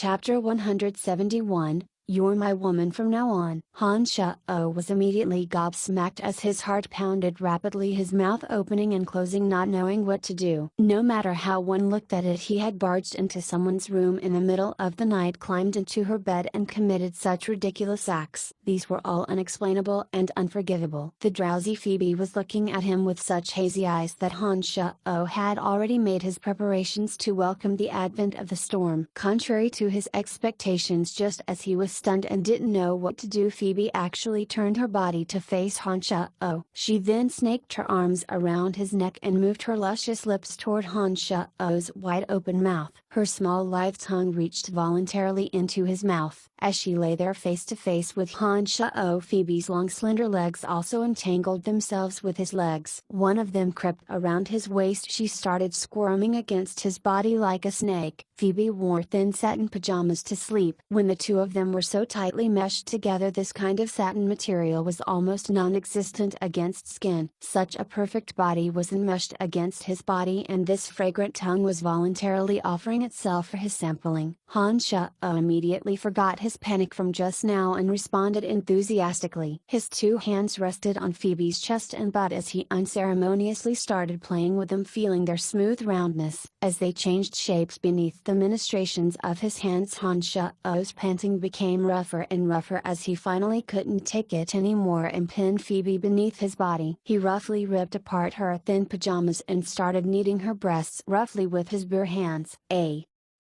Chapter 171, You're my woman from now on. Han Sha-oh was immediately gobsmacked as his heart pounded rapidly, his mouth opening and closing, not knowing what to do. No matter how one looked at it, he had barged into someone's room in the middle of the night, climbed into her bed and committed such ridiculous acts. These were all unexplainable and unforgivable. The drowsy Phoebe was looking at him with such hazy eyes that Han Sha-oh had already made his preparations to welcome the advent of the storm. Contrary to his expectations, just as he was stunned and didn't know what to do, Phoebe actually turned her body to face Han Sha-oh. She then snaked her arms around his neck and moved her luscious lips toward Han Sha-oh's wide open mouth. Her small lithe tongue reached voluntarily into his mouth. As she lay there face to face with Han Sha-oh, Phoebe's long slender legs also entangled themselves with his legs. One of them crept around his waist. She started squirming against his body like a snake. Phoebe wore thin satin pajamas to sleep. When the two of them were so tightly meshed together, this kind of satin material was almost non-existent against skin. Such a perfect body was enmeshed against his body, and this fragrant tongue was voluntarily offering itself for his sampling. Han Sha-oh immediately forgot his panic from just now and responded enthusiastically. His two hands rested on Phoebe's chest and butt as he unceremoniously started playing with them, feeling their smooth roundness. As they changed shapes beneath the ministrations of his hands, Han Sha-oh's panting became rougher and rougher as he finally couldn't take it anymore and pinned Phoebe beneath his body. He roughly ripped apart her thin pajamas and started kneading her breasts roughly with his bare hands.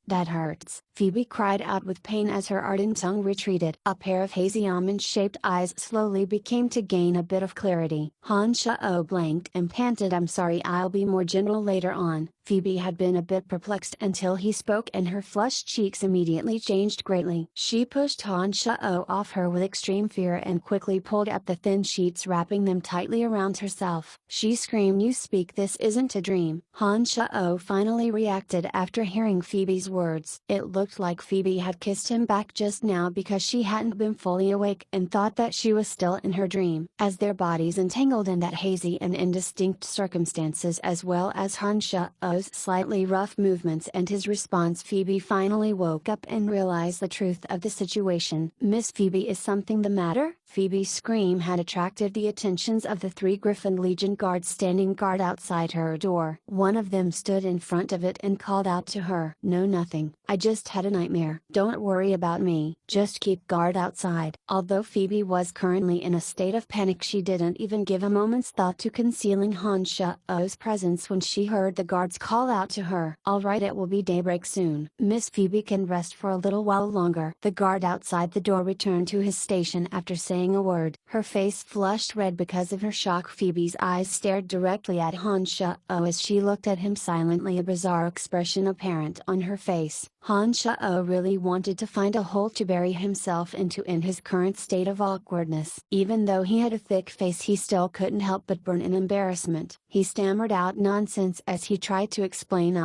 That hurts," Phoebe cried out with pain as her ardent tongue retreated. A pair of hazy almond-shaped eyes slowly became to gain a bit of clarity. Han Sha-oh blinked and panted, "I'm sorry, I'll be more gentle later on." Phoebe had been a bit perplexed until he spoke, and her flushed cheeks immediately changed greatly. She pushed Han Sha-oh off her with extreme fear and quickly pulled up the thin sheets, wrapping them tightly around herself. She screamed, "You speak, this isn't a dream." Han Sha-oh finally reacted after hearing Phoebe's words. It looked like Phoebe had kissed him back just now because she hadn't been fully awake and thought that she was still in her dream. As their bodies entangled in that hazy and indistinct circumstances, as well as Han Sha-oh's slightly rough movements and his response, Phoebe finally woke up and realized the truth of the situation. "Miss Phoebe, is something the matter?" Phoebe's scream had attracted the attentions of the 3 Griffin Legion guards standing guard outside her door. One of them stood in front of it and called out to her, "No, nothing. I just had a nightmare. Don't worry about me, just keep guard outside." Although Phoebe was currently in a state of panic, she didn't even give a moment's thought to concealing Han Sha-oh's presence when she heard the guards call out to her, "All right, it will be daybreak soon. Miss Phoebe can rest for a little while longer." The guard outside the door returned to his station after saying a word. Her face flushed red because of her shock. Phoebe's eyes stared directly at Han Sha-oh as she looked at him silently, a bizarre expression apparent on her face. Han Sha-oh really wanted to find a hole to bury himself into in his current state of awkwardness. Even though he had a thick face, he still couldn't help but burn in embarrassment. He stammered out nonsense as he tried to explain,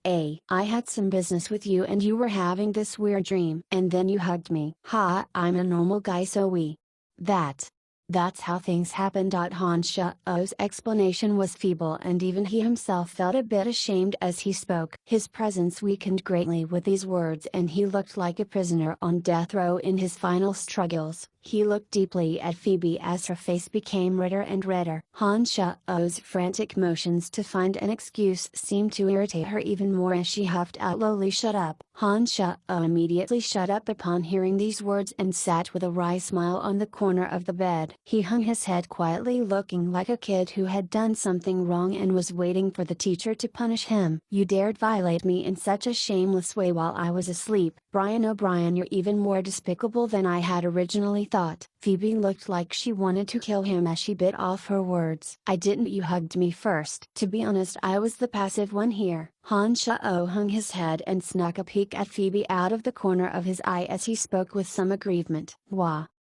I had some business with you and you were having this weird dream. And then you hugged me." "Ha, I'm a normal guy, so that's how things happened." Han Sha-oh's explanation was feeble, and even he himself felt a bit ashamed as he spoke. His presence weakened greatly with these words, and he looked like a prisoner on death row in his final struggles. He looked deeply at Phoebe as her face became redder and redder. Han Sha-oh's frantic motions to find an excuse seemed to irritate her even more as she huffed out lowly, "Shut up." Han Sha-oh immediately shut up upon hearing these words and sat with a wry smile on the corner of the bed. He hung his head quietly, looking like a kid who had done something wrong and was waiting for the teacher to punish him. "You dared violate me in such a shameless way while I was asleep. Brian O'Brien, you're even more despicable than I had originally thought." Phoebe looked like she wanted to kill him as she bit off her words. "I didn't. You hugged me first." "To be honest, I was the passive one here." Han Sha-oh hung his head and snuck a peek at Phoebe out of the corner of his eye as he spoke with some aggrievement.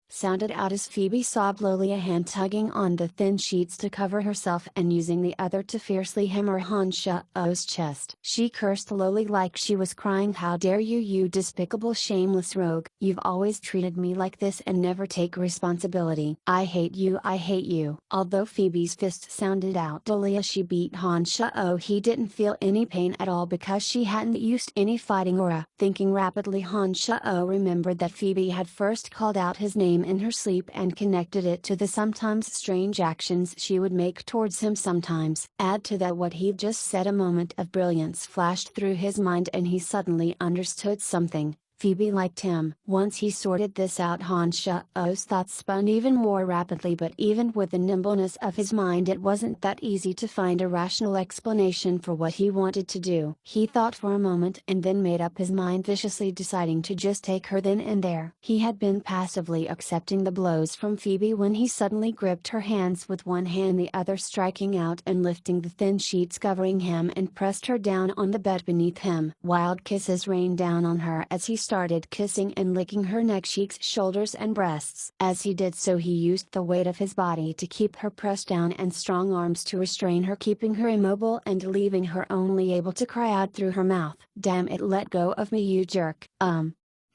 sounded out as Phoebe sobbed lowly, a hand tugging on the thin sheets to cover herself and using the other to fiercely hammer Han Shao-Oh's chest. She cursed lowly like she was crying, "How dare you, you despicable shameless rogue! You've always treated me like this and never take responsibility. I hate you, I hate you." Although Phoebe's fist sounded out dully as she beat Han Shao, he didn't feel any pain at all because she hadn't used any fighting aura. Thinking rapidly, Han Shao remembered that Phoebe had first called out his name in her sleep and connected it to the sometimes strange actions she would make towards him sometimes. Add to that what he'd just said, a moment of brilliance flashed through his mind and he suddenly understood something. Phoebe liked him. Once he sorted this out, Han Shao-Oh's thoughts spun even more rapidly, but even with the nimbleness of his mind it wasn't that easy to find a rational explanation for what he wanted to do. He thought for a moment and then made up his mind, viciously deciding to just take her then and there. He had been passively accepting the blows from Phoebe when he suddenly gripped her hands with one hand, the other striking out and lifting the thin sheets covering him, and pressed her down on the bed beneath him. Wild kisses rained down on her as he started kissing and licking her neck, cheeks, shoulders and breasts. As he did so, he used the weight of his body to keep her pressed down and strong arms to restrain her, keeping her immobile and leaving her only able to cry out through her mouth, "Damn it, let go of me, you jerk."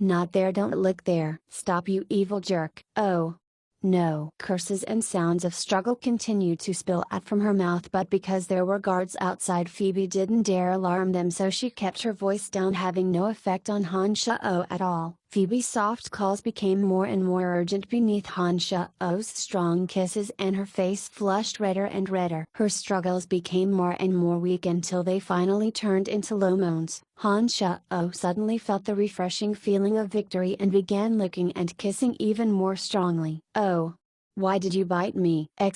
Not there, don't lick there. Stop, you evil jerk." "Oh. No." Curses and sounds of struggle continued to spill out from her mouth, but because there were guards outside, Phoebe didn't dare alarm them, so she kept her voice down, having no effect on Han Shao at all. Phoebe's soft calls became more and more urgent beneath Han Shao's strong kisses, and her face flushed redder and redder. Her struggles became more and more weak until they finally turned into low moans. Han Shao suddenly felt the refreshing feeling of victory and began licking and kissing even more strongly. "Oh! Why did you bite me?" An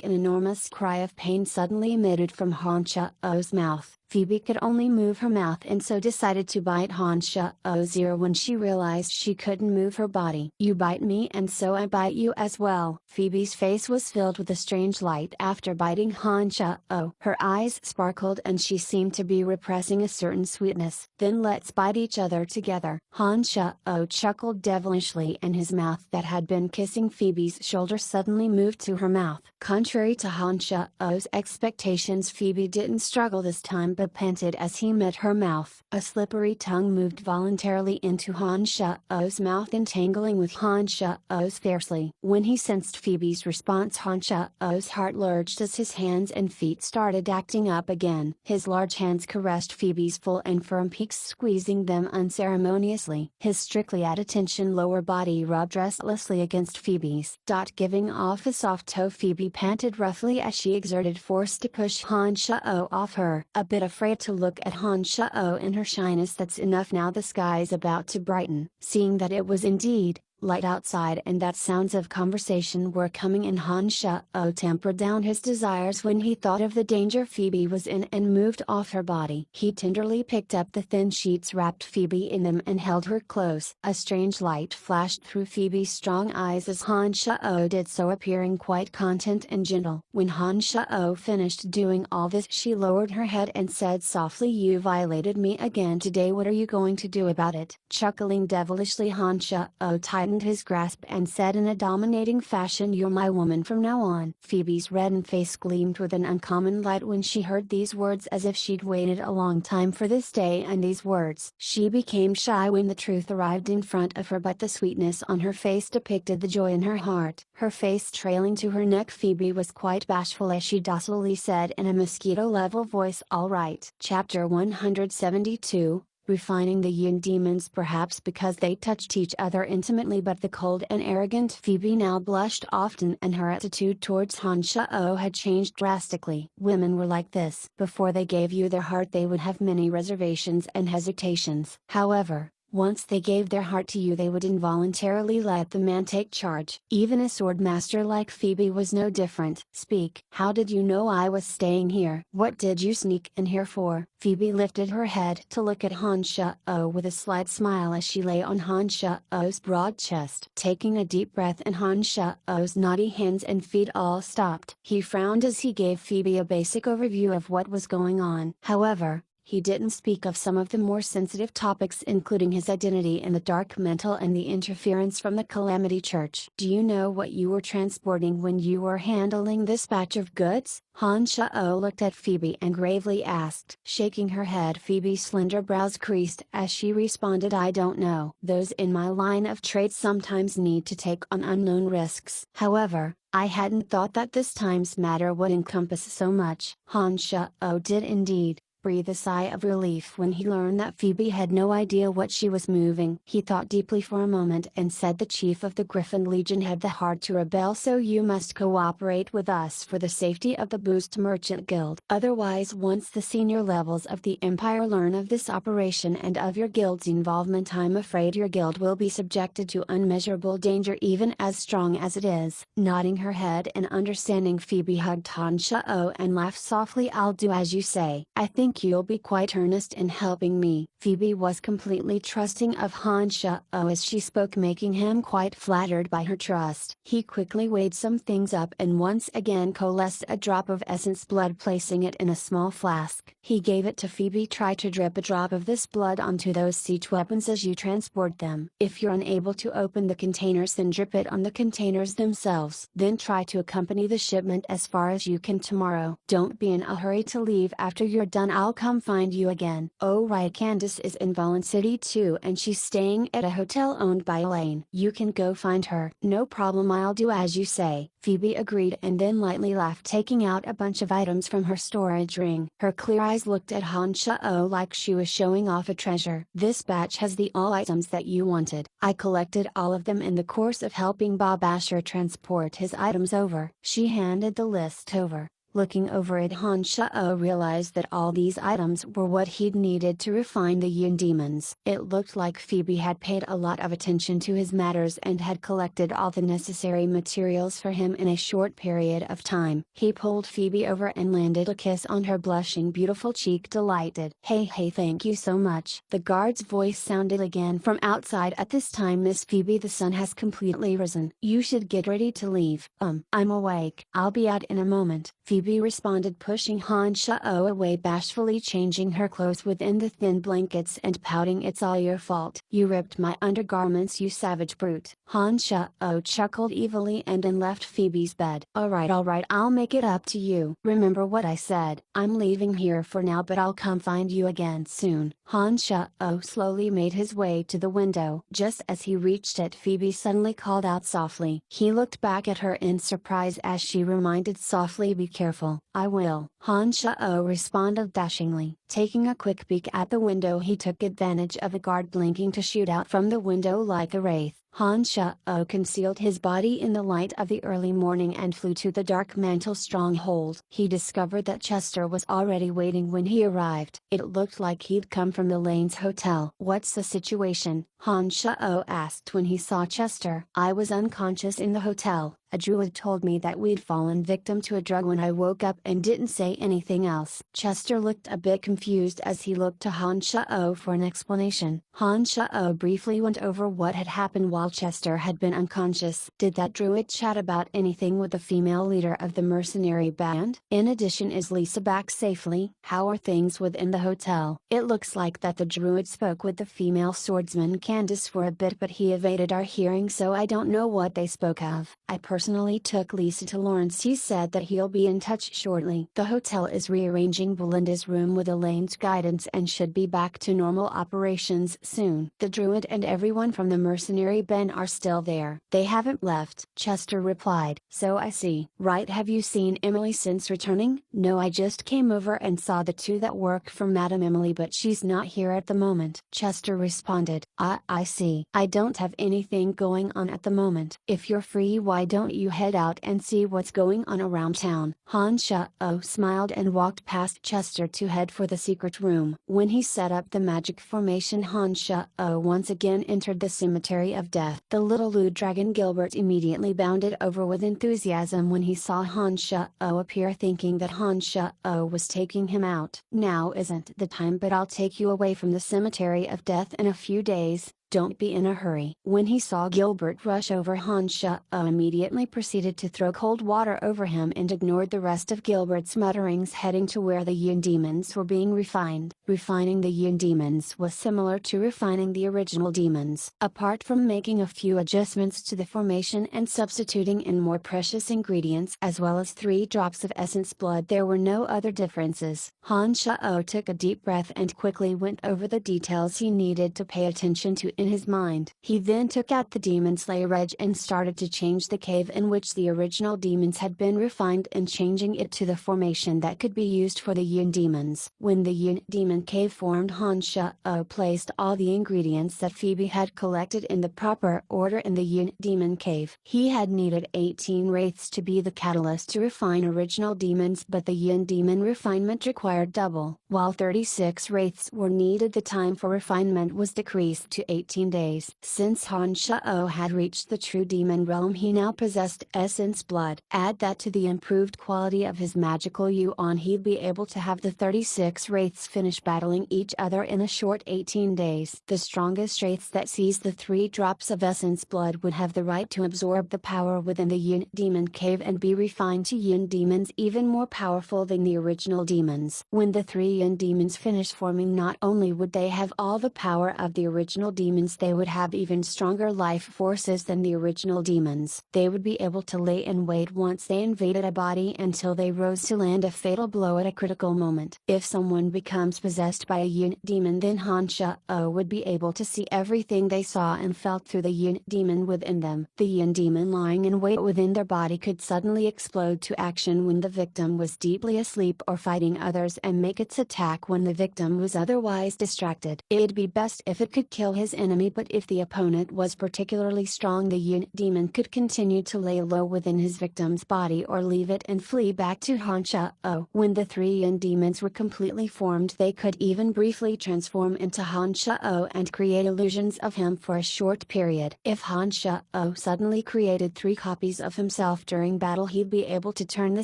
enormous cry of pain suddenly emitted from Han Shao's mouth. Phoebe could only move her mouth and so decided to bite Han Shao's ear when she realized she couldn't move her body. "You bite me and so I bite you as well." Phoebe's face was filled with a strange light after biting Han Shao. Her eyes sparkled and she seemed to be repressing a certain sweetness. "Then let's bite each other together." Han Shao chuckled devilishly and his mouth that had been kissing Phoebe's shoulder suddenly moved to her mouth. Contrary to Han Shao's expectations, Phoebe didn't struggle this time but panted as he met her mouth. A slippery tongue moved voluntarily into Han Shao's mouth, entangling with Han Shao's fiercely. When he sensed Phoebe's response, Han Shao's heart lurched as his hands and feet started acting up again. His large hands caressed Phoebe's full and firm peaks, squeezing them unceremoniously. His strictly at attention lower body rubbed restlessly against Phoebe's. Giving off a soft toe, Phoebe panted roughly as she exerted force to push Han Shao off her. A bit afraid to look at Han Shao in her shyness, "That's enough now, the sky's about to brighten." Seeing that it was indeed light outside and that sounds of conversation were coming in, Han Shao tempered down his desires when he thought of the danger Phoebe was in and moved off her body. He tenderly picked up the thin sheets, wrapped Phoebe in them and held her close. A strange light flashed through Phoebe's strong eyes as Han Shao did so, appearing quite content and gentle. When Han Shao finished doing all this, she lowered her head and said softly, "You violated me again today. What are you going to do about it?" Chuckling devilishly, Han Shao tightened his grasp and said in a dominating fashion, "You're my woman from now on." Phoebe's reddened face gleamed with an uncommon light when she heard these words, as if she'd waited a long time for this day and these words. She became shy when the truth arrived in front of her, but the sweetness on her face depicted the joy in her heart. Her face trailing to her neck, Phoebe was quite bashful as she docilely said in a mosquito-level voice, "All right." Chapter 172, Refining the Yin Demons. Perhaps because they touched each other intimately, but the cold and arrogant Phoebe now blushed often and her attitude towards Han Shao had changed drastically. Women were like this. Before they gave you their heart they would have many reservations and hesitations. However, once they gave their heart to you, they would involuntarily let the man take charge. Even a sword master like Phoebe was no different. "Speak. How did you know I was staying here? What did you sneak in here for?" Phoebe lifted her head to look at Han Shao with a slight smile as she lay on Han Shao's broad chest. Taking a deep breath in, Han Shao's knotty hands and feet all stopped. He frowned as he gave Phoebe a basic overview of what was going on. However, He didn't speak of some of the more sensitive topics, including his identity in the dark mental and the interference from the Calamity Church. Do you know what you were transporting when you were handling this batch of goods? Han Shao looked at Phoebe and gravely asked. Shaking her head, Phoebe's slender brows creased as she responded, I don't know. Those in my line of trade sometimes need to take on unknown risks. However, I hadn't thought that this time's matter would encompass so much. Han Shao did indeed breathe a sigh of relief when he learned that Phoebe had no idea what she was moving. He thought deeply for a moment and said, the chief of the Griffin Legion had the heart to rebel, so you must cooperate with us for the safety of the Boost Merchant Guild. Otherwise, once the senior levels of the Empire learn of this operation and of your guild's involvement, I'm afraid your guild will be subjected to unmeasurable danger, even as strong as it is. Nodding her head in understanding, Phoebe hugged Han Shao and laughed softly. I'll do as you say. I think you'll be quite earnest in helping me. Phoebe was completely trusting of Han Shao as she spoke, making him quite flattered by her trust. He quickly weighed some things up and once again coalesced a drop of essence blood, placing it in a small flask. He gave it to Phoebe. Try to drip a drop of this blood onto those siege weapons as you transport them. If you're unable to open the containers, then drip it on the containers themselves. Then try to accompany the shipment as far as you can tomorrow. Don't be in a hurry to leave. After you're done, I'll come find you again. Oh right, Candice is in Valen City too, and she's staying at a hotel owned by Elaine. You can go find her. No problem, I'll do as you say. Phoebe agreed and then lightly laughed, taking out a bunch of items from her storage ring. Her clear eyes looked at Han Shao like she was showing off a treasure. This batch has the all items that you wanted. I collected all of them in the course of helping Bob Asher transport his items over. She handed the list over. Looking over it, Han Shao realized that all these items were what he'd needed to refine the Yin demons. It looked like Phoebe had paid a lot of attention to his matters and had collected all the necessary materials for him in a short period of time. He pulled Phoebe over and landed a kiss on her blushing beautiful cheek, delighted. Hey, thank you so much. The guard's voice sounded again from outside. At this time, Miss Phoebe, the sun has completely risen. You should get ready to leave. I'm awake. I'll be out in a moment. Phoebe responded, pushing Han Shao away, bashfully changing her clothes within the thin blankets and pouting. It's all your fault. You ripped my undergarments, you savage brute. Han Shao chuckled evilly and then left Phoebe's bed. Alright, I'll make it up to you. Remember what I said. I'm leaving here for now, but I'll come find you again soon. Han Shao slowly made his way to the window. Just as he reached it, Phoebe suddenly called out softly. He looked back at her in surprise as she reminded softly, be careful. I will. Han Shao responded dashingly. Taking a quick peek at the window, he took advantage of a guard blinking to shoot out from the window like a wraith. Han Shao concealed his body in the light of the early morning and flew to the dark mantle stronghold. He discovered that Chester was already waiting when he arrived. It looked like he'd come from the Lanes Hotel. What's the situation? Han Shao asked when he saw Chester. I was unconscious in the hotel. A druid told me that we'd fallen victim to a drug when I woke up and didn't say anything else. Chester looked a bit confused as he looked to Han Shao for an explanation. Han Shao briefly went over what had happened while Chester had been unconscious. Did that druid chat about anything with the female leader of the mercenary band? In addition, is Lisa back safely? How are things within the hotel? It looks like that the druid spoke with the female swordsman Candice for a bit, but he evaded our hearing, so I don't know what they spoke of. I personally took Lisa to Lawrence. He said that he'll be in touch shortly. The hotel is rearranging Belinda's room with Elaine's guidance and should be back to normal operations soon. The druid and everyone from the mercenary band are still there. They haven't left, Chester replied. So I see. Right, have you seen Emily since returning? No, I just came over and saw the two that work for Madame Emily, but she's not here at the moment, Chester responded. I see. I don't have anything going on at the moment. If you're free, why don't you head out and see what's going on around town? Han Shao smiled and walked past Chester to head for the secret room. When he set up the magic formation, Han Shao once again entered the cemetery of death. The little lewd dragon Gilbert immediately bounded over with enthusiasm when he saw Han Shao appear, thinking that Han Shao was taking him out. Now isn't the time, but I'll take you away from the cemetery of death in a few days. don't be in a hurry. When he saw Gilbert rush over, Han Sha immediately proceeded to throw cold water over him and ignored the rest of Gilbert's mutterings, heading to where the Yin demons were being refined. Refining the Yin demons was similar to refining the original demons. Apart from making a few adjustments to the formation and substituting in more precious ingredients as well as 3 drops of essence blood, there were no other differences. Han Shao took a deep breath and quickly went over the details he needed to pay attention to in his mind. He then took out the Demon Slayer Edge and started to change the cave in which the original demons had been refined and changing it to the formation that could be used for the Yin demons. When the Yin demon cave formed, Han Shao placed all the ingredients that Phoebe had collected in the proper order in the Yin demon cave. He had needed 18 wraiths to be the catalyst to refine original demons, but the Yin demon refinement required double. While 36 wraiths were needed, the time for refinement was decreased to 18 days. Since Han Shao had reached the true demon realm, he now possessed essence blood. Add that to the improved quality of his magical yuan, he'd be able to have the 36 wraiths finish battling each other in a short 18 days. The strongest wraiths that seized the 3 drops of essence blood would have the right to absorb the power within the Yin demon cave and be refined to Yin demons even more powerful than the original demons. When the 3 Yin demons finished forming, not only would they have all the power of the original demons, they would have even stronger life forces than the original demons. They would be able to lay in wait once they invaded a body until they rose to land a fatal blow at a critical moment. If someone becomes possessed by a Yin demon, then Han Shao would be able to see everything they saw and felt through the Yin demon within them. The Yin demon lying in wait within their body could suddenly explode to action when the victim was deeply asleep or fighting others, and make its attack when the victim was otherwise distracted. It'd be best if it could kill his enemy, but if the opponent was particularly strong, the Yin demon could continue to lay low within his victim's body or leave it and flee back to Han Shao. When the 3 Yin demons were completely formed, they could even briefly transform into Han Shao and create illusions of him for a short period. If Han Shao suddenly created 3 copies of himself during battle, he'd be able to turn the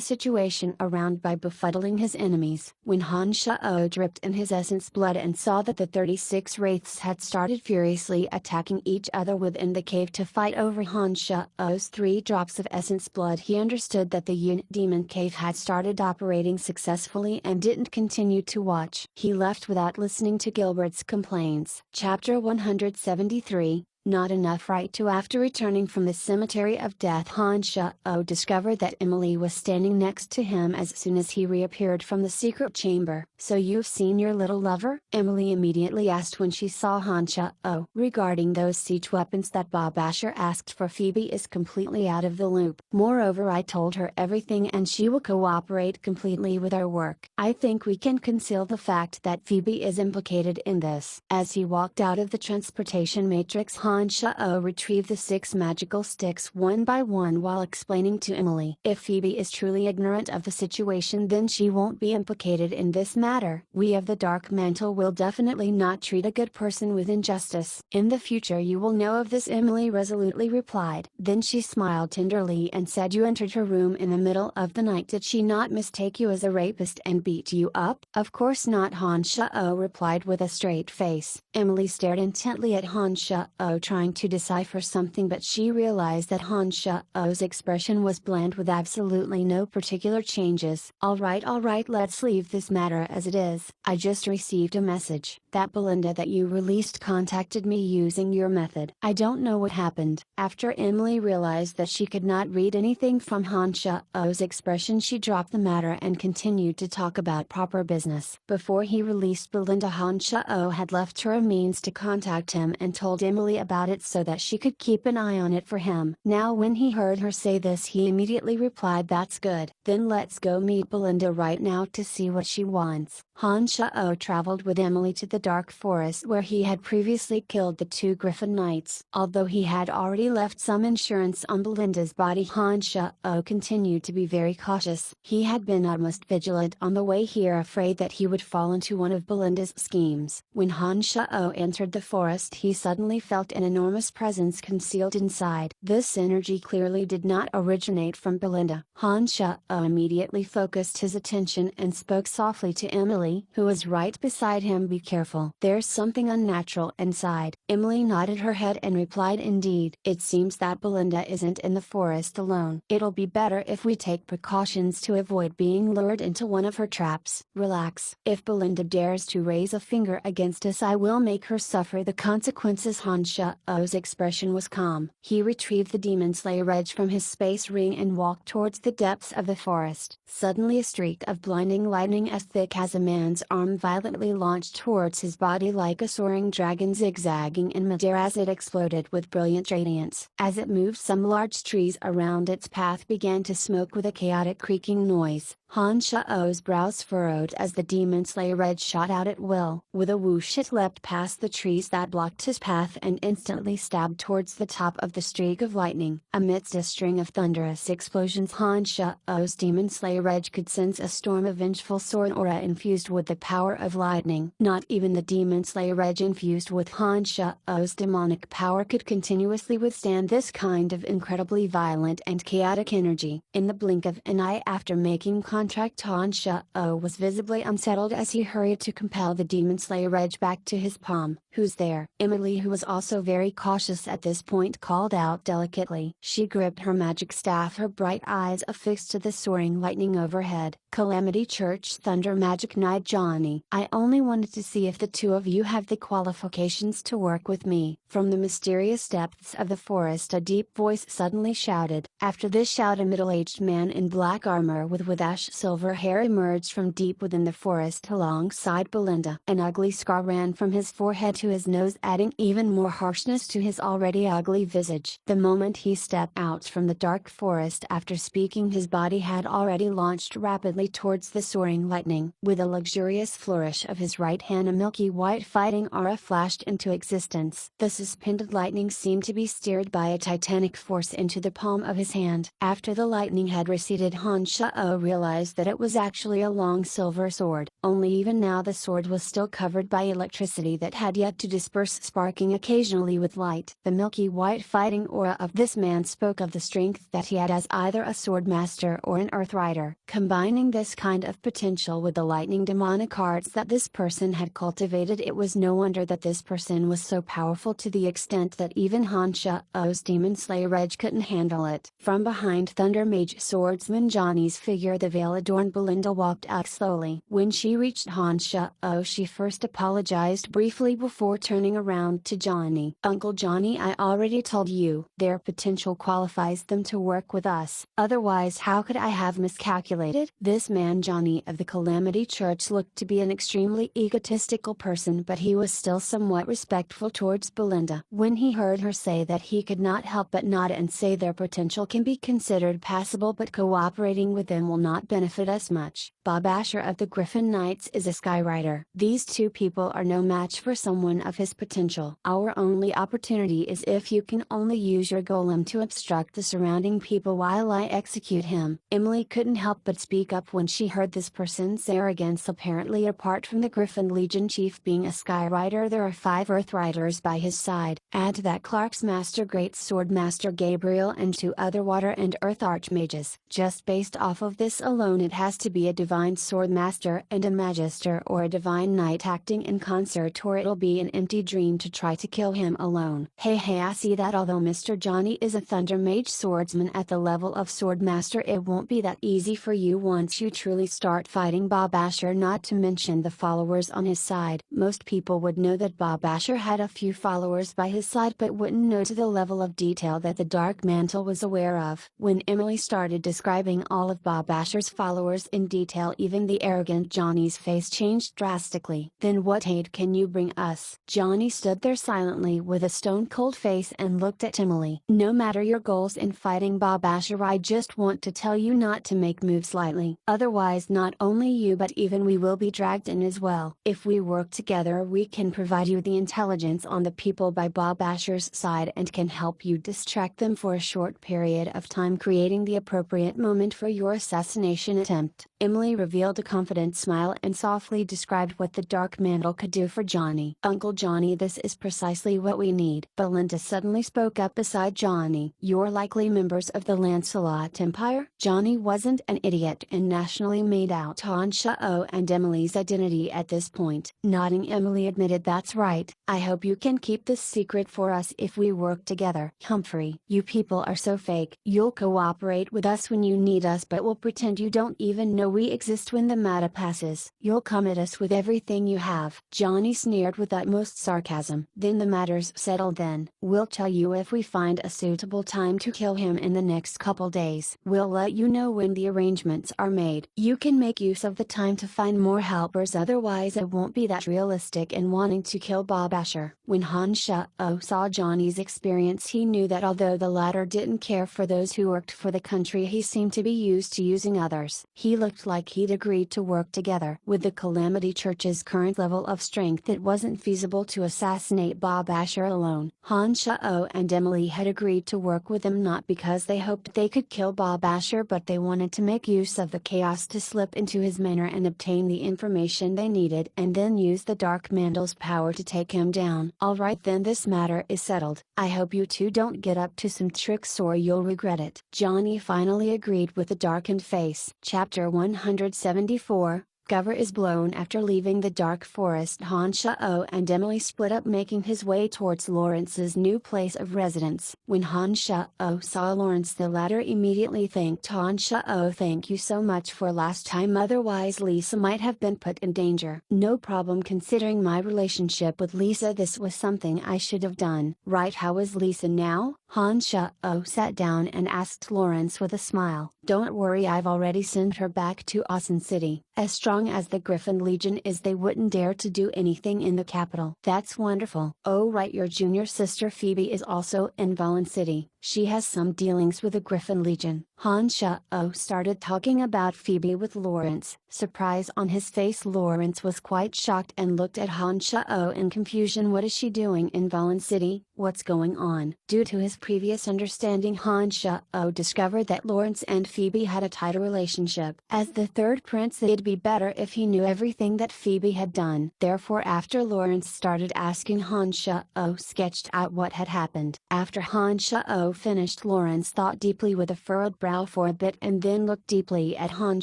situation around by befuddling his enemies. When Han Shao dripped in his essence blood and saw that the 36 wraiths had started furiously attacking each other within the cave to fight over Han Shao's 3 drops of essence blood, he understood that the Yin demon cave had started operating successfully and didn't continue to watch. He left without listening to Gilbert's complaints. Chapter 173, Not Enough Right to. After returning from the Cemetery of Death, Han Shao discovered that Emily was standing next to him as soon as he reappeared from the secret chamber. "So you've seen your little lover?" Emily immediately asked when she saw Han Shao. "Regarding those siege weapons that Bob Asher asked for, Phoebe is completely out of the loop. Moreover, I told her everything and she will cooperate completely with our work. I think we can conceal the fact that Phoebe is implicated in this." As he walked out of the transportation matrix, Han Shao retrieved the 6 magical sticks one by one while explaining to Emily, "If Phoebe is truly ignorant of the situation, then she won't be implicated in this matter. We of the Dark Mantle will definitely not treat a good person with injustice. In the future you will know of this," Emily resolutely replied. Then she smiled tenderly and said, "You entered her room in the middle of the night. Did she not mistake you as a rapist and beat you up?" "Of course not," Han Shao replied with a straight face. Emily stared intently at Han Shao, trying to decipher something, but she realized that Han Shao's expression was bland with absolutely no particular changes. All right, let's leave this matter as it is. I just received a message. That Belinda that you released contacted me using your method. I don't know what happened." After Emily realized that she could not read anything from Han Shao's expression, she dropped the matter and continued to talk about proper business. Before he released Belinda, Han Shao had left her a means to contact him and told Emily about it so that she could keep an eye on it for him. Now when he heard her say this, he immediately replied, "That's good. Then let's go meet Belinda right now to see what she wants." Han Shao traveled with Emily to the dark forest where he had previously killed the 2 Griffin Knights. Although he had already left some insurance on Belinda's body, Han Shao continued to be very cautious. He had been almost vigilant on the way here, afraid that he would fall into one of Belinda's schemes. When Han Shao entered the forest, he suddenly felt an an enormous presence concealed inside. This energy clearly did not originate from Belinda. Han Sha immediately focused his attention and spoke softly to Emily, who was right beside him. Be careful. There's something unnatural inside. Emily nodded her head and replied, indeed. It seems that Belinda isn't in the forest alone. It'll be better if we take precautions to avoid being lured into one of her traps. Relax. If Belinda dares to raise a finger against us, I will make her suffer the consequences. Han Sha'o's expression was calm. He retrieved the Demon Slayer edge from his space ring and walked towards the depths of the forest. Suddenly a streak of blinding lightning as thick as a man's arm violently launched towards his body like a soaring dragon, zigzagging in midair as it exploded with brilliant radiance. As it moved, some large trees around its path began to smoke with a chaotic creaking noise. Han Sha'o's brows furrowed as the Demon Slayer edge shot out at will. With a whoosh, it leapt past the trees that blocked his path and instantly stabbed towards the top of the streak of lightning. Amidst a string of thunderous explosions, Han Sha'o's Demon Slayer edge could sense a storm of vengeful sword aura infused with the power of lightning. Not even the Demon Slayer edge infused with Han Sha'o's demonic power could continuously withstand this kind of incredibly violent and chaotic energy. In the blink of an eye, after making contact, Han Sha'o was visibly unsettled as he hurried to compel the Demon Slayer edge back to his palm. Who's there? Emily, who was also very cautious at this point, called out delicately. She gripped her magic staff, her bright eyes affixed to the soaring lightning overhead. Calamity Church Thunder Magic Knight Johnny. I only wanted to see if the two of you have the qualifications to work with me. From the mysterious depths of the forest a deep voice suddenly shouted. After this shout, a middle-aged man in black armor with ash silver hair emerged from deep within the forest alongside Belinda. An ugly scar ran from his forehead to his nose, adding even more harshness to his already ugly visage. The moment he stepped out from the dark forest after speaking, his body had already launched rapidly towards the soaring lightning. With a luxurious flourish of his right hand, a milky white fighting aura flashed into existence. The suspended lightning seemed to be steered by a titanic force into the palm of his hand. After the lightning had receded, Han Sha'o realized that it was actually a long silver sword. Only even now the sword was still covered by electricity that had yet to disperse, sparking occasionally with light. The milky white fighting aura of this man spoke of the strength that he had as either a sword master or an earth rider. Combining this kind of potential with the lightning demonic arts that this person had cultivated, it was no wonder that this person was so powerful to the extent that even Han Sha'o's Demon Slayer edge couldn't handle it. From behind Thunder Mage Swordsman Johnny's figure, the veil-adorned Belinda walked out slowly. When she reached Han Sha'o, she first apologized briefly before turning around to Johnny. Uncle Johnny, I already told you, their potential qualifies them to work with us. Otherwise, how could I have miscalculated? This man Johnny of the Calamity Church looked to be an extremely egotistical person, but he was still somewhat respectful towards Belinda. When he heard her say that, he could not help but nod and say their potential can be considered passable, but cooperating with them will not benefit us much. Bob Asher of the Griffin Knights is a Skyrider. These two people are no match for someone of his potential. Our only opportunity is if you can only use your golem to obstruct the surrounding people while I execute him. Emily couldn't help but speak up when she heard this person's arrogance. Apparently, apart from the Griffin Legion chief being a Skyrider, there are 5 Earth Riders by his side. Add to that Clark's Master Great Sword Master Gabriel and 2 other Water and Earth Archmages. Just based off of this alone, it has to be a Divine Sword Master and a Magister or a Divine Knight acting in concert, or it'll be an empty dream to try to kill him alone. Hey, I see that although Mr. Johnny is a Thunder Mage Swordsman at the level of Sword Master, it won't be that easy for you once you truly start fighting Bob Asher, not to mention the followers on his side. Most people would know that Bob Asher had a few followers by his side, but wouldn't know to the level of detail that the Dark Mantle was aware of. When Emily started describing all of Bob Asher's followers in detail, even the arrogant Johnny's face changed drastically. Then what aid can you bring us? Johnny stood there silently with a stone-cold face and looked at Emily. No matter your goals in fighting Bob Asher, I just want to tell you not to make moves lightly. otherwise not only you but even we will be dragged in as well. If we work together we can provide you the intelligence on the people by Bob Asher's side and can help you distract them for a short period of time, creating the appropriate moment for your assassination attempt. Emily revealed a confident smile and softly described what the dark mantle could do for Johnny. Uncle Johnny, this is precisely what we need. Belinda suddenly spoke up beside Johnny. You're likely members of the Lancelot Empire? Johnny wasn't an idiot and nationally made out Han Shao and Emily's identity at this point. Nodding, Emily admitted, that's right. I hope you can keep this secret for us if we work together. Humphrey, you people are so fake. You'll cooperate with us when you need us but will pretend you don't even know we exist when the matter passes. You'll come at us with everything you have. Johnny sneered with utmost sarcasm. Then the matter's settled then. We'll tell you if we find a suitable time to kill him in the next couple days. We'll let you know when the arrangements are made. You can make use of the time to find more helpers, otherwise it won't be that realistic in wanting to kill Bob Asher. When Han Shao saw Johnny's experience, he knew that although the latter didn't care for those who worked for the country, he seemed to be used to using others. He looked like he'd agreed to work together. With the Calamity Church's current level of strength, it wasn't feasible to assassinate Bob Asher alone. Han Shao and Emily had agreed to work with him not because they hoped they could kill Bob Asher, but they wanted to make use of the chaos to slip into his manor and obtain the information they needed and then use the Dark Mantle's power to take him down. Alright then, this matter is settled. I hope you two don't get up to some tricks or you'll regret it. Johnny finally agreed with a darkened face. Chapter 174, Cover is blown. After leaving the dark forest, Han Shao and Emily split up, making his way towards Lawrence's new place of residence. When Han Shao saw Lawrence, the latter immediately thanked Han Shao. Thank you so much for last time, otherwise Lisa might have been put in danger. No problem, considering my relationship with Lisa. This was something I should have done. Right, how is Lisa now? Han Shao sat down and asked Lawrence with a smile. Don't worry, I've already sent her back to Austin City. As strong as the Griffin Legion is, they wouldn't dare to do anything in the capital. That's wonderful. Oh right, your junior sister Phoebe is also in Valen City. She has some dealings with the Griffin Legion. Han Shao started talking about Phoebe with Lawrence. Surprise on his face, Lawrence was quite shocked and looked at Han Shao in confusion. What is she doing in Valen City? What's going on? Due to his previous understanding, Han Shao discovered that Lawrence and Phoebe had a tighter relationship. As the third prince, it'd be better if he knew everything that Phoebe had done. Therefore, after Lawrence started asking, Han Shao sketched out what had happened. After Han Shao finished, Lawrence thought deeply with a furrowed brow for a bit and then looked deeply at Han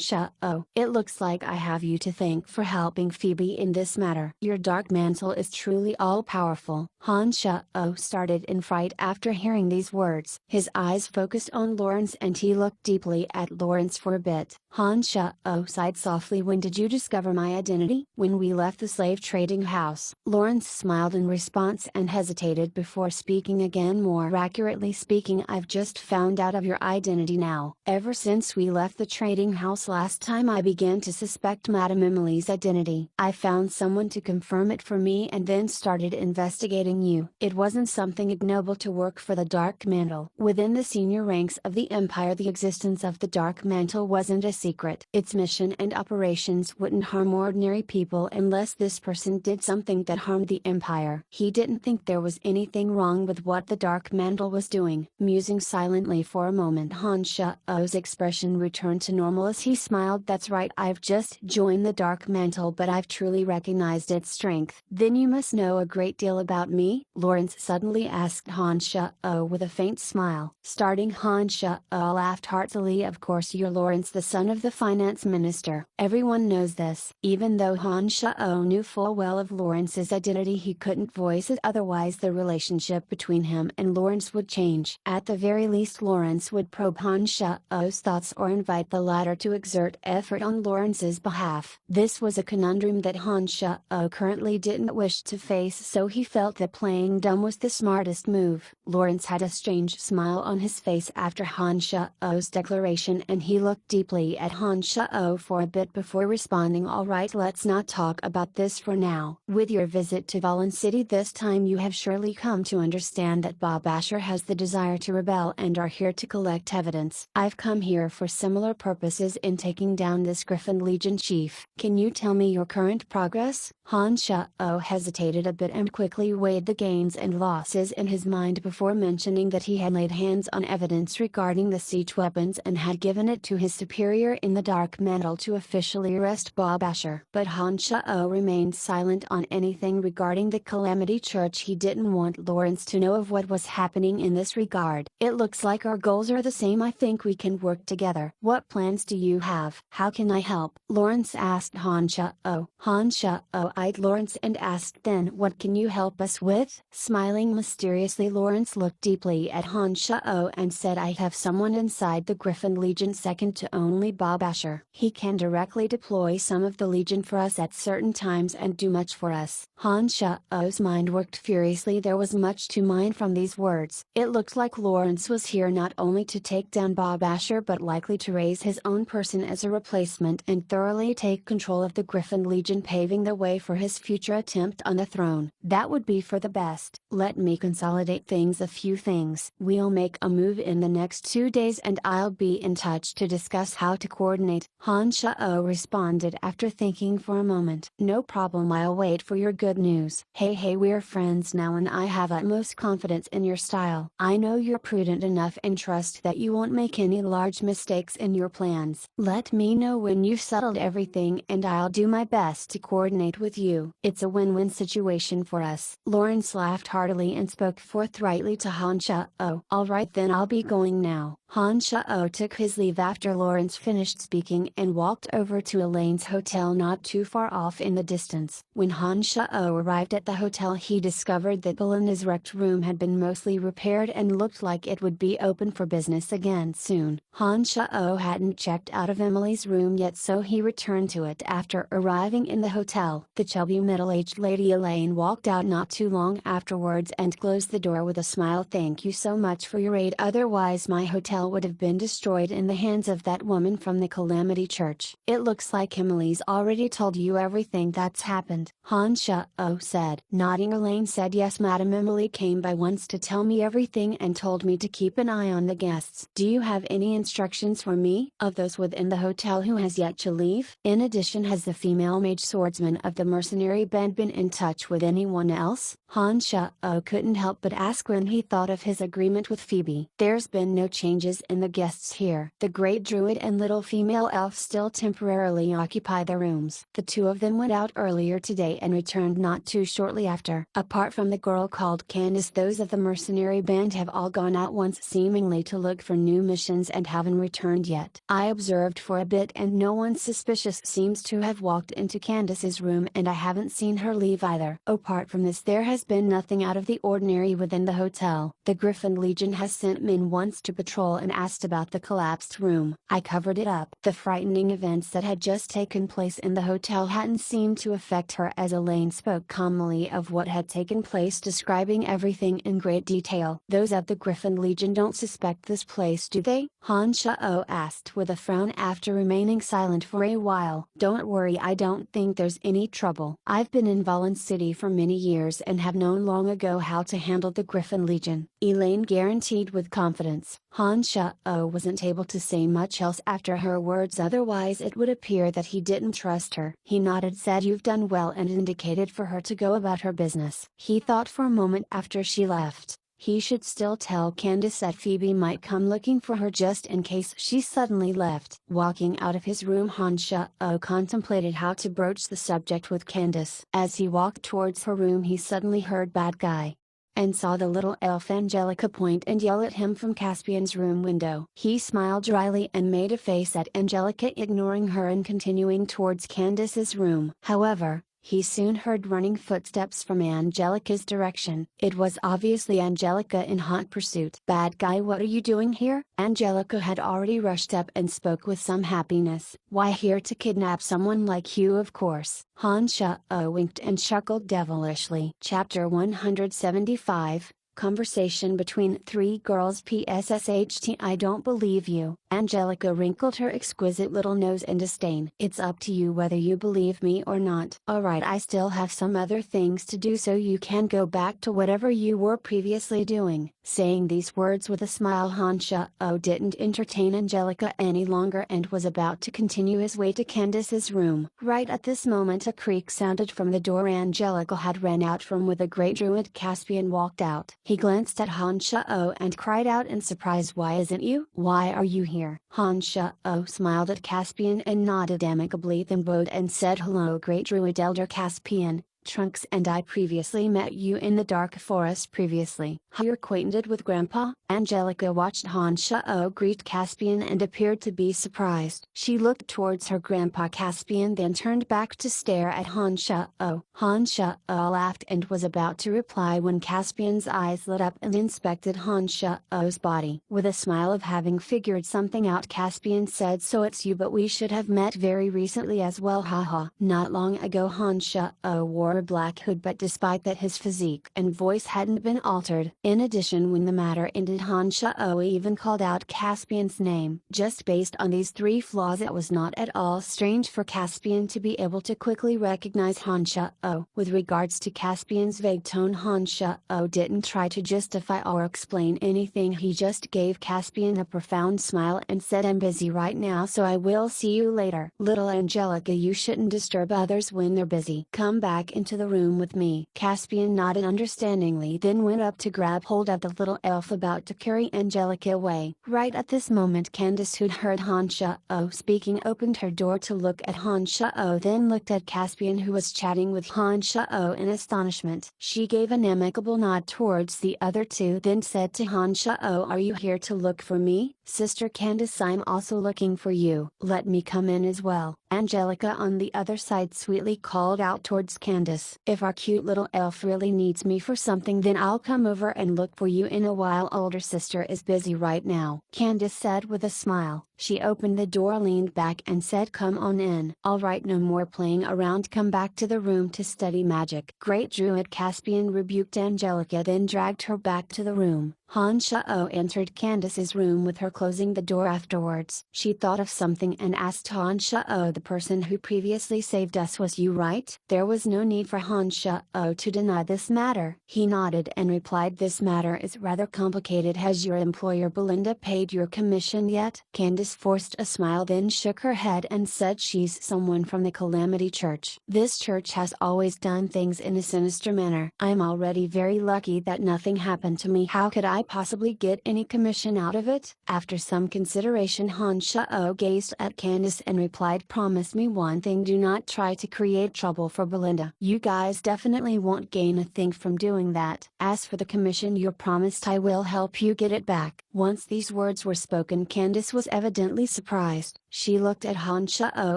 Shao. It looks like I have you to thank for helping Phoebe in this matter. Your dark mantle is truly all-powerful. Han Shao started in fright after hearing these words. His eyes focused on Lawrence and he looked deeply at Lawrence for a bit. Han Shao sighed softly. When did you discover my identity? When we left the slave trading house. Lawrence smiled in response and hesitated before speaking again. More accurately speaking, I've just found out of your identity now. Ever since we left the trading house last time, I began to suspect Madame Emily's identity. I found someone to confirm it for me and then started investigating you. It wasn't something ignoble to work for the Dark Mantle. Within the senior ranks of the Empire, the existence of the Dark Mantle wasn't a secret. Its mission and operations wouldn't harm ordinary people unless this person did something that harmed the Empire. He didn't think there was anything wrong with what the Dark Mantle was doing. Musing silently for a moment, Han Shao's expression returned to normal as he smiled. That's right, I've just joined the Dark Mantle, but I've truly recognized its strength. Then you must know a great deal about me? Lawrence suddenly asked Han Shao with a faint smile. Starting, Han Shao laughed heartily. Of course, you're Lawrence, the son of the finance minister. Everyone knows this. Even though Han Shao knew full well of Lawrence's identity, he couldn't voice it, otherwise the relationship between him and Lawrence would change. At the very least, Lawrence would probe Han Shao's thoughts or invite the latter to exert effort on Lawrence's behalf. This was a conundrum that Han Shao currently didn't wish to face, so he felt that playing dumb was the smartest move. Lawrence had a strange smile on his face after Han Shao's declaration, and he looked deeply at Han Shao for a bit before responding. Alright, let's not talk about this for now. With your visit to Valen City this time, you have surely come to understand that Bob Asher has the desire desire to rebel and are here to collect evidence. I've come here for similar purposes in taking down this Griffin Legion chief. Can you tell me your current progress? Han Shao hesitated a bit and quickly weighed the gains and losses in his mind before mentioning that he had laid hands on evidence regarding the siege weapons and had given it to his superior in the Dark Mantle to officially arrest Bob Asher. But Han Shao remained silent on anything regarding the Calamity Church. He didn't want Lawrence to know of what was happening in this regard. It looks like our goals are the same. I think we can work together. What plans do you have? How can I help? Lawrence asked Han Shao. Han Shao eyed Lawrence and asked, then what can you help us with? Smiling mysteriously, Lawrence looked deeply at Han Shao and said, I have someone inside the Griffin Legion second to only Bob Asher. He can directly deploy some of the Legion for us at certain times and do much for us. Han Shao's mind worked furiously. There was much to mine from these words. It looked like Lawrence was here not only to take down Bob Asher but likely to raise his own person as a replacement and thoroughly take control of the Griffin Legion, paving the way for his future attempt on the throne. That would be for the best. Let me consolidate things, a few things. We'll make a move in the next 2 days and I'll be in touch to discuss how to coordinate. Han Shao responded after thinking for a moment. No problem, I'll wait for your good news. Hey, we're friends now and I have utmost confidence in your style. I know you're prudent enough and trust that you won't make any large mistakes in your plans. Let me know when you've settled everything and I'll do my best to coordinate with you. It's a win-win situation for us. Lawrence laughed heartily and spoke forthrightly to Han Shao. Alright then, I'll be going now. Han Shao took his leave after Lawrence finished speaking and walked over to Elaine's hotel not too far off in the distance. When Han Shao arrived at the hotel, he discovered that Belinda's wrecked room had been mostly repaired and looked like it would be open for business again soon. Han Shao hadn't checked out of Emily's room yet, so he returned to it after arriving in the hotel. The chubby middle-aged lady Elaine walked out not too long afterwards and closed the door with a smile. Thank you so much for your aid, otherwise my hotel would have been destroyed in the hands of that woman from the Calamity Church. It looks like Emily's already told you everything that's happened, Han Shao said. Nodding, Elaine said, yes madam, Emily came by once to tell me everything and told me to keep an eye on the guests. Do you have any instructions for me? Of those within the hotel who has yet to leave? In addition, has the female mage swordsman of the mercenary band been in touch with anyone else? Han Shao couldn't help but ask when he thought of his agreement with Phoebe. There's been no changes in the guests here. The great druid and little female elf still temporarily occupy the rooms. The two of them went out earlier today and returned not too shortly after. Apart from the girl called Candice, those of the mercenary band have all gone out once, seemingly to look for new missions, and haven't returned yet. I observed for a bit and no one suspicious seems to have walked into Candice's room, and I haven't seen her leave either. Apart from this, there has been nothing out of the ordinary within the hotel. The Griffin Legion has sent men once to patrol and asked about the collapsed room. I covered it up. The frightening events that had just taken place in the hotel hadn't seemed to affect her, as Elaine spoke calmly of what had taken place, describing everything in great detail. Those of the Griffin Legion don't suspect this place, do they? Han Shao asked with a frown after remaining silent for a while. Don't worry, I don't think there's any trouble. I've been in Valen City for many years and have known long ago how to handle the Griffin Legion, Elaine guaranteed with confidence. Han Shao wasn't able to say much else after her words, otherwise it would appear that he didn't trust her. He nodded, said you've done well, and indicated for her to go about her business. He thought for a moment after she left. He should still tell Candice that Phoebe might come looking for her just in case she suddenly left. Walking out of his room, Han Shao contemplated how to broach the subject with Candice. As he walked towards her room, he suddenly heard "bad guy" and saw the little elf Angelica point and yell at him from Caspian's room window. He smiled dryly and made a face at Angelica, ignoring her and continuing towards Candice's room. However, he soon heard running footsteps from Angelica's direction. It was obviously Angelica in hot pursuit. "Bad guy, what are you doing here?" Angelica had already rushed up and spoke with some happiness. "Why, here to kidnap someone like you, of course." Han Shao winked and chuckled devilishly. Chapter 175, Conversation between three girls. PSSHT, I don't believe you. Angelica wrinkled her exquisite little nose in disdain. "It's up to you whether you believe me or not." "Alright, I still have some other things to do, so you can go back to whatever you were previously doing." Saying these words with a smile, Han Sha-oh didn't entertain Angelica any longer and was about to continue his way to Candice's room. Right at this moment a creak sounded from the door. Angelica had ran out from with a great druid. Caspian walked out. He glanced at Han Sha-oh and cried out in surprise, "Why isn't you? Why are you here?" Han Sha-oh smiled at Caspian and nodded amicably, then bowed and said, "Hello, great druid elder Caspian. Trunks and I previously met you in the dark forest previously. You're acquainted with Grandpa?" Angelica watched Han Sha-oh greet Caspian and appeared to be surprised. She looked towards her grandpa Caspian, then turned back to stare at Han Sha-oh. Han Sha-oh laughed and was about to reply when Caspian's eyes lit up and inspected Han Sha-oh's body. With a smile of having figured something out, Caspian said, "So it's you, but we should have met very recently as well, haha." Not long ago Han Sha-oh wore a black hood, but despite that his physique and voice hadn't been altered. In addition, when the matter ended, Han Sha-oh even called out Caspian's name. Just based on these three flaws, it was not at all strange for Caspian to be able to quickly recognize Han Sha-oh. With regards to Caspian's vague tone, Han Sha-oh didn't try to justify or explain anything. He just gave Caspian a profound smile and said, "I'm busy right now, so I will see you later." "Little Angelica, you shouldn't disturb others when they're busy. Come back into the room with me." Caspian nodded understandingly, then went up to grab hold of the little elf about to carry Angelica away. Right at this moment Candice, who'd heard Han Sha-oh speaking, opened her door to look at Han Sha-oh, then looked at Caspian, who was chatting with Han Sha-oh in astonishment. She gave an amicable nod towards the other two, then said to Han Sha-oh, "Are you here to look for me, Sister Candice? I'm also looking for you. Let me come in as well." Angelica on the other side sweetly called out towards Candice, "If our cute little elf really needs me for something, then I'll come over and look for you in a while. Older sister is busy right now," Candice said with a smile. She opened the door, leaned back and said, "Come on in." "Alright, no more playing around, come back to the room to study magic." Great Druid Caspian rebuked Angelica, then dragged her back to the room. Han Sha-oh entered Candice's room with her, closing the door afterwards. She thought of something and asked Han Sha-oh, "The person who previously saved us was you, right?" There was no need for Han Sha-oh to deny this matter. He nodded and replied, "This matter is rather complicated. Has your employer Belinda paid your commission yet?" Candice forced a smile, then shook her head and said, "She's someone from the Calamity Church. This church has always done things in a sinister manner. I'm already very lucky that nothing happened to me. How could I possibly get any commission out of it?" After some consideration, Han Sha-oh gazed at Candice and replied, "Promise me one thing, do not try to create trouble for Belinda. You guys definitely won't gain a thing from doing that. As for the commission you're promised, I will help you get it back." Once these words were spoken, Candice was evidently surprised. She looked at Han Sha-oh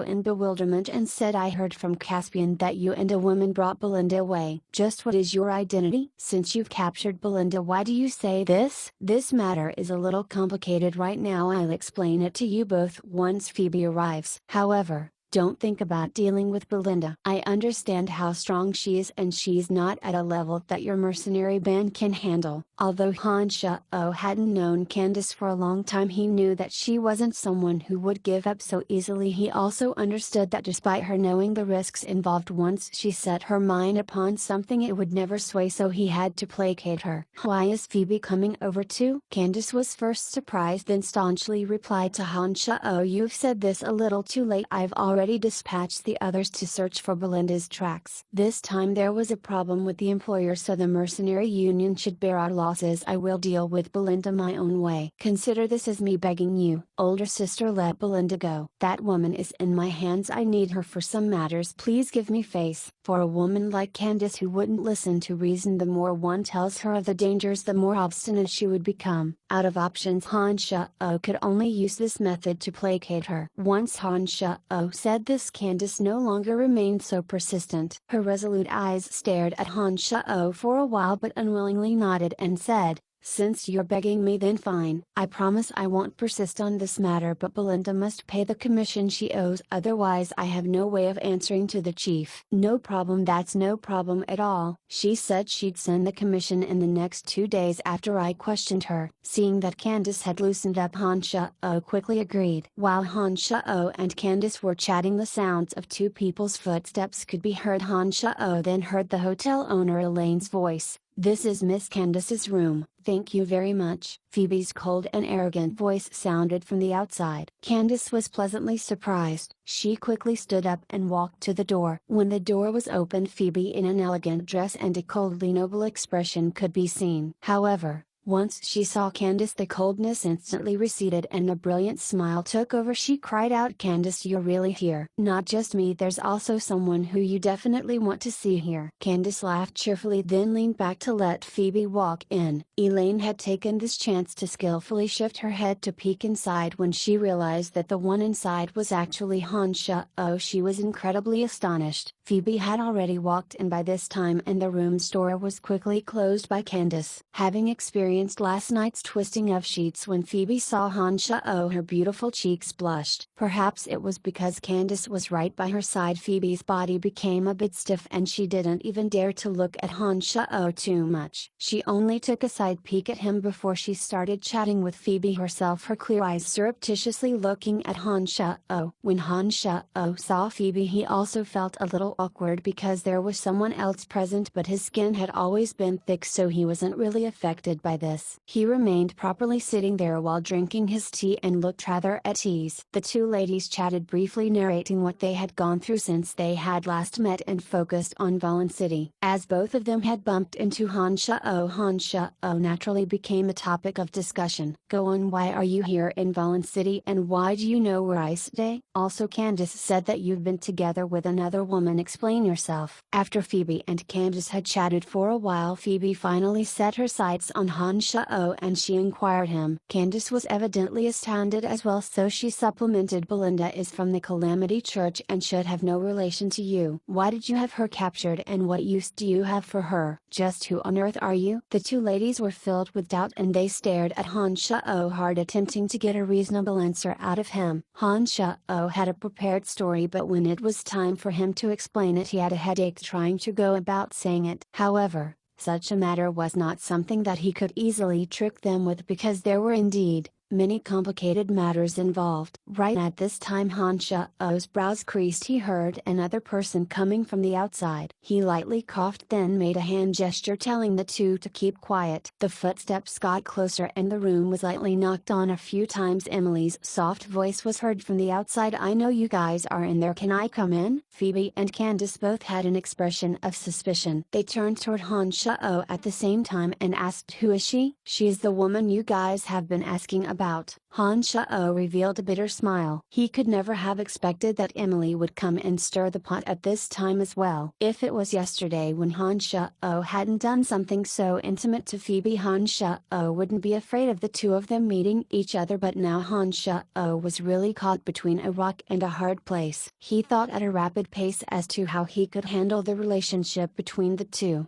in bewilderment and said, "I heard from Caspian that you and a woman brought Belinda away. Just what is your identity? Since you've captured Belinda, why do you say this?" "This matter is a little complicated right now. I'll explain it to you both once Phoebe arrives. However, don't think about dealing with Belinda. I understand how strong she is, and she's not at a level that your mercenary band can handle." Although Han Sha-oh hadn't known Candice for a long time, he knew that she wasn't someone who would give up so easily. He also understood that despite her knowing the risks involved, once she set her mind upon something it would never sway, so he had to placate her. "Why is Phoebe coming over too?" Candice was first surprised, then staunchly replied to Han Sha-oh, "You've said this a little too late. I've already dispatched the others to search for Belinda's tracks. This time there was a problem with the employer, so the mercenary union should bear our losses. I will deal with Belinda my own way. Consider this as me begging you, older sister, let Belinda go. That woman is in my hands. I need her for some matters. Please give me face." For a woman like Candice, who wouldn't listen to reason, the more one tells her of the dangers, the more obstinate she would become. Out of options, Han Sha-oh could only use this method to placate her. Once Han Sha-oh said this, Candice no longer remained so persistent. Her resolute eyes stared at Han Sha-oh for a while, but unwillingly nodded and said, "Since you're begging me, then fine. I promise I won't persist on this matter, but Belinda must pay the commission she owes, otherwise I have no way of answering to the chief." "No problem, that's no problem at all. She said she'd send the commission in the next 2 days after I questioned her." Seeing that Candice had loosened up, Han Sha-oh quickly agreed. While Han Sha-oh and Candice were chatting, the sounds of two people's footsteps could be heard. Han Sha-oh then heard the hotel owner Elaine's voice. "This is Miss Candice's room. Thank you very much. Phoebe's cold and arrogant voice sounded from the outside. Candice was pleasantly surprised. She quickly stood up and walked to the door. When the door was opened, Phoebe in an elegant dress and a coldly noble expression could be seen. However, once she saw Candice, the coldness instantly receded and a brilliant smile took over. She cried out, "Candice, you're really here." "Not just me, there's also someone who you definitely want to see here." Candice laughed cheerfully, then leaned back to let Phoebe walk in. Elaine had taken this chance to skillfully shift her head to peek inside. When she realized that the one inside was actually Hansha, she was incredibly astonished. Phoebe had already walked in by this time and the room's door was quickly closed by Candice. Having experienced last night's twisting of sheets, when Phoebe saw Hansha, her beautiful cheeks blushed. Perhaps it was because Candice was right by her side. Phoebe's body became a bit stiff and she didn't even dare to look at Hansha too much. She only took a side peek at him before she started chatting with Phoebe herself, her clear eyes surreptitiously looking at Hansha. When Hansha saw Phoebe, he also felt a little awkward because there was someone else present, but his skin had always been thick, so he wasn't really affected by this. He remained properly sitting there while drinking his tea and looked rather at ease. The two ladies chatted briefly, narrating what they had gone through since they had last met and focused on Valen City. As both of them had bumped into Hansha naturally became a topic of discussion. "Go on, why are you here in Valen City and why do you know where I stay? Also, Candice said that you've been together with another woman. Explain yourself." After Phoebe and Candice had chatted for a while, Phoebe finally set her sights on Hansha and she inquired him. Candice was evidently astounded as well, so she supplemented, "Belinda is from the Calamity Church and should have no relation to you. Why did you have her captured and what use do you have for her? Just who on earth are you?" The two ladies were filled with doubt and they stared at Hansha hard, attempting to get a reasonable answer out of him. Hansha had a prepared story, but when it was time for him to explain it, he had a headache trying to go about saying it. However, such a matter was not something that he could easily trick them with, because there were indeed many complicated matters involved. Right at this time, Hansha's brows creased. He heard another person coming from the outside. He lightly coughed, then made a hand gesture telling the two to keep quiet. The footsteps got closer and the room was lightly knocked on a few times. Emily's soft voice was heard from the outside. "I know you guys are in there, can I come in?" Phoebe and Candice both had an expression of suspicion. They turned toward Hansha at the same time and asked, "Who is she?" "She is the woman you guys have been asking about." Hansha revealed a bitter smile. He could never have expected that Emily would come and stir the pot at this time as well. If it was yesterday when Hansha hadn't done something so intimate to Phoebe, Hansha wouldn't be afraid of the two of them meeting each other, but now Hansha was really caught between a rock and a hard place. He thought at a rapid pace as to how he could handle the relationship between the two.